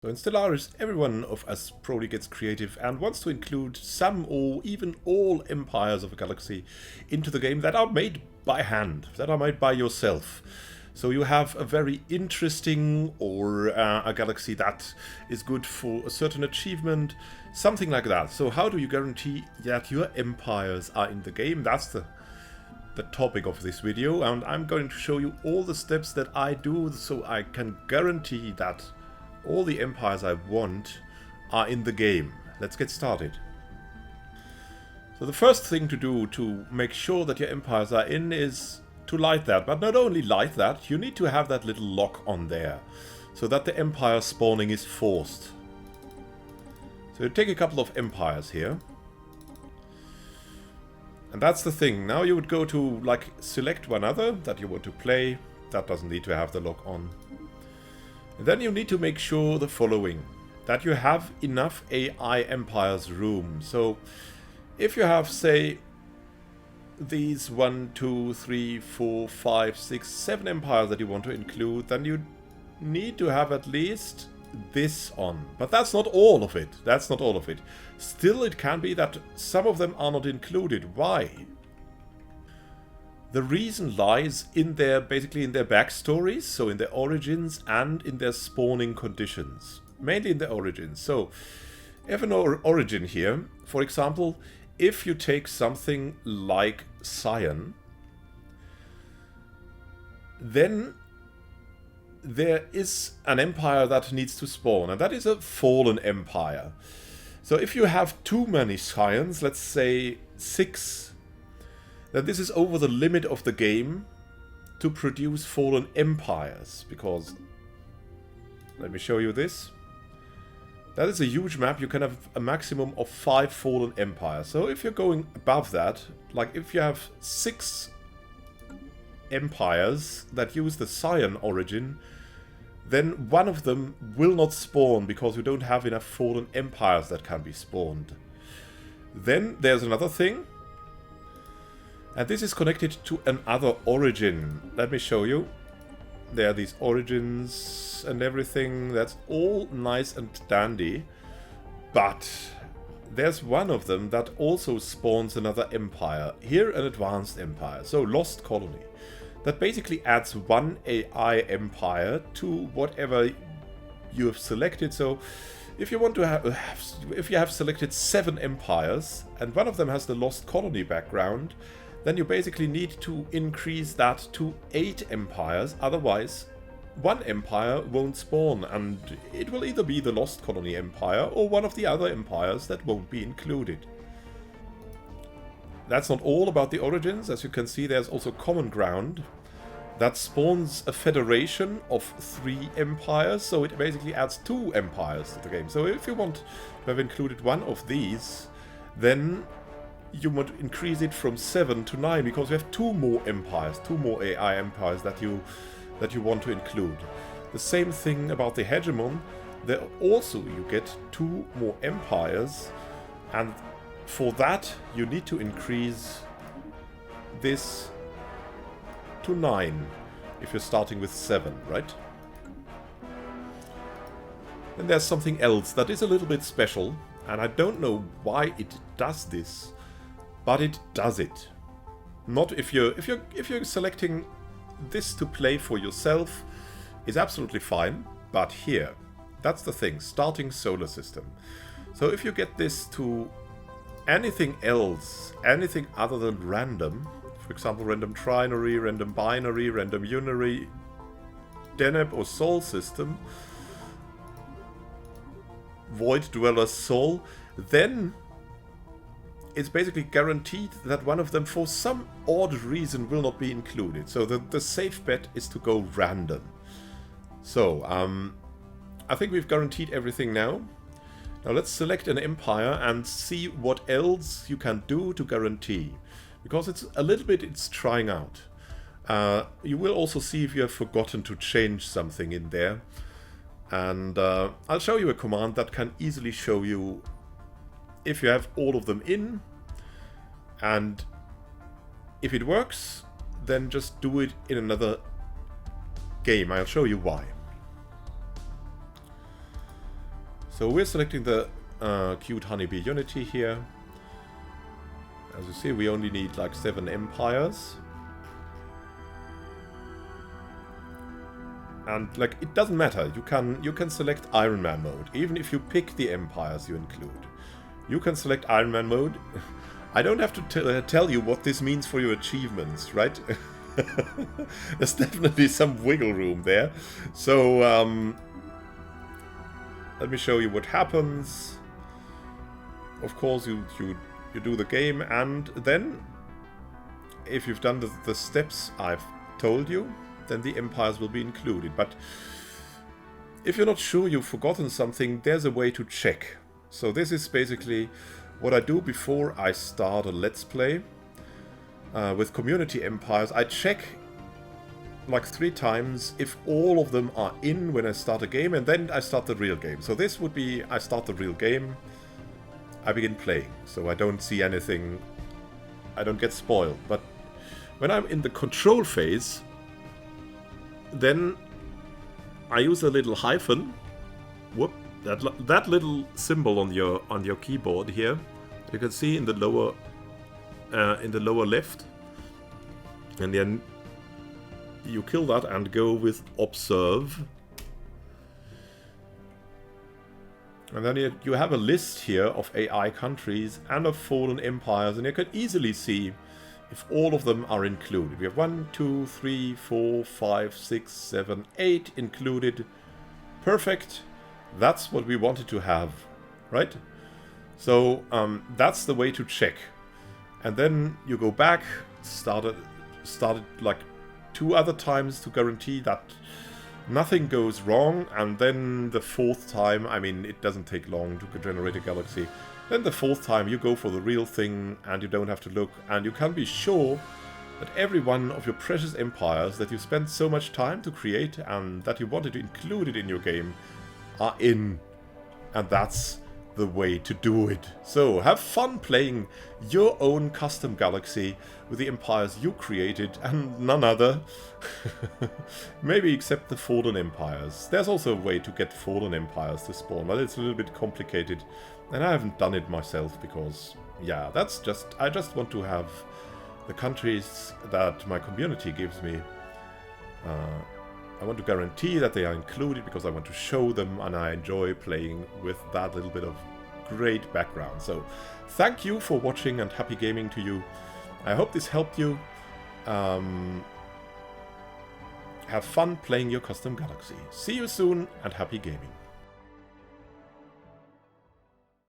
So in Stellaris, everyone of us probably gets creative and wants to include some or even all empires of a galaxy into the game that are made by hand, that are made by yourself. So you have a very interesting or a galaxy that is good for a certain achievement, something like that. So how do you guarantee that your empires are in the game? That's the topic of this video, and I'm going to show you all the steps that I do so I can guarantee that all the empires I want are in the game. Let's get started. So the first thing to do to make sure that your empires are in is to light that. But not only light that, you need to have that little lock on there so that the empire spawning is forced. So you take a couple of empires here. And that's the thing. Now you would go to like select one other that you want to play. That doesn't need to have the lock on. And then you need to make sure the following, that you have enough AI empires room. So if you have, say, these 1, 2, 3, 4, 5, 6, 7 empires that you want to include, then you need to have at least this on. But that's not all of it. That's not all of it. Still, it can be that some of them are not included. Why? The reason lies in their, basically in their backstories, so in their origins and in their spawning conditions. Mainly in their origins. So, you have an origin here. For example, if you take something like Cyan, then there is an empire that needs to spawn, and that is a fallen empire. So if you have too many Cyans, let's say 6, then this is over the limit of the game to produce fallen empires, because, let me show you this. That is a huge map. You can have a maximum of 5 fallen empires. So if you're going above that, like if you have 6 empires that use the Cyan origin, then one of them will not spawn because you don't have enough fallen empires that can be spawned. Then there's another thing. And this is connected to another origin. Let me show you. There are these origins and everything. That's all nice and dandy. But there's one of them that also spawns another empire. Here, an advanced empire. So, Lost Colony. That basically adds one AI empire to whatever you have selected. So, if you want to if you have selected 7 empires, and one of them has the Lost Colony background, then you basically need to increase that to 8 empires, otherwise one empire won't spawn, and it will either be the Lost Colony Empire or one of the other empires that won't be included. That's not all about the origins. As you can see, there's also Common Ground that spawns a federation of 3 empires, so it basically adds 2 empires to the game. So if you want to have included one of these, then you want to increase it from 7 to 9 because you have 2 more empires, 2 more AI empires that you want to include. The same thing about the Hegemon. There also you get 2 more empires, and for that you need to increase this to 9 if you're starting with 7, right? Then there's something else that is a little bit special, and I don't know why it does this. But it does it. Not if you're selecting this to play for yourself is absolutely fine, but here, that's the thing, starting solar system. So if you get this to anything else, anything other than random, for example random trinary, random binary, random unary, Deneb or Sol system, Void Dweller Sol, then it's basically guaranteed that one of them, for some odd reason, will not be included. So the safe bet is to go random. So, I think we've guaranteed everything now. Now let's select an empire and see what else you can do to guarantee. Because it's trying out. You will also see if you have forgotten to change something in there. And I'll show you a command that can easily show you if you have all of them in, and if it works, then just do it in another game. I'll show you why. So we're selecting the cute honeybee unity here. As you see, we only need like 7 empires. And like, it doesn't matter. You can select Iron Man mode, even if you pick the empires you include. You can select Iron Man mode. I don't have to tell you what this means for your achievements, right? There's definitely some wiggle room there. So let me show you what happens. Of course, you do the game, and then if you've done the steps I've told you, then the empires will be included. But if you're not sure you've forgotten something, there's a way to check. So this is basically what I do before I start a Let's Play. With community empires, I check like 3 times if all of them are in when I start a game, and then I start the real game. So this would be, I start the real game, I begin playing, so I don't see anything, I don't get spoiled. But when I'm in the control phase, then I use a little hyphen. Whoop! That little symbol on your keyboard here, you can see in the lower left, and then you kill that and go with observe. And then you have a list here of AI countries and of fallen empires, and you can easily see if all of them are included. We have 1, 2, 3, 4, 5, 6, 7, 8 included. Perfect. That's what we wanted to have, right? So that's the way to check. And then you go back, start it like 2 other times to guarantee that nothing goes wrong, and then the 4th time, I mean, it doesn't take long to generate a galaxy. Then the 4th time you go for the real thing, and you don't have to look, and you can be sure that every one of your precious empires that you spent so much time to create and that you wanted to include it in your game are in. And that's the way to do it. So have fun playing your own custom galaxy with the empires you created and none other. Maybe except the fallen empires. There's also a way to get fallen empires to spawn, but it's a little bit complicated, and I haven't done it myself because, yeah, I just want to have the countries that my community gives me. I want to guarantee that they are included because I want to show them, and I enjoy playing with that little bit of great background. So thank you for watching, and happy gaming to you. I hope this helped you. Have fun playing your custom galaxy. See you soon, and happy gaming.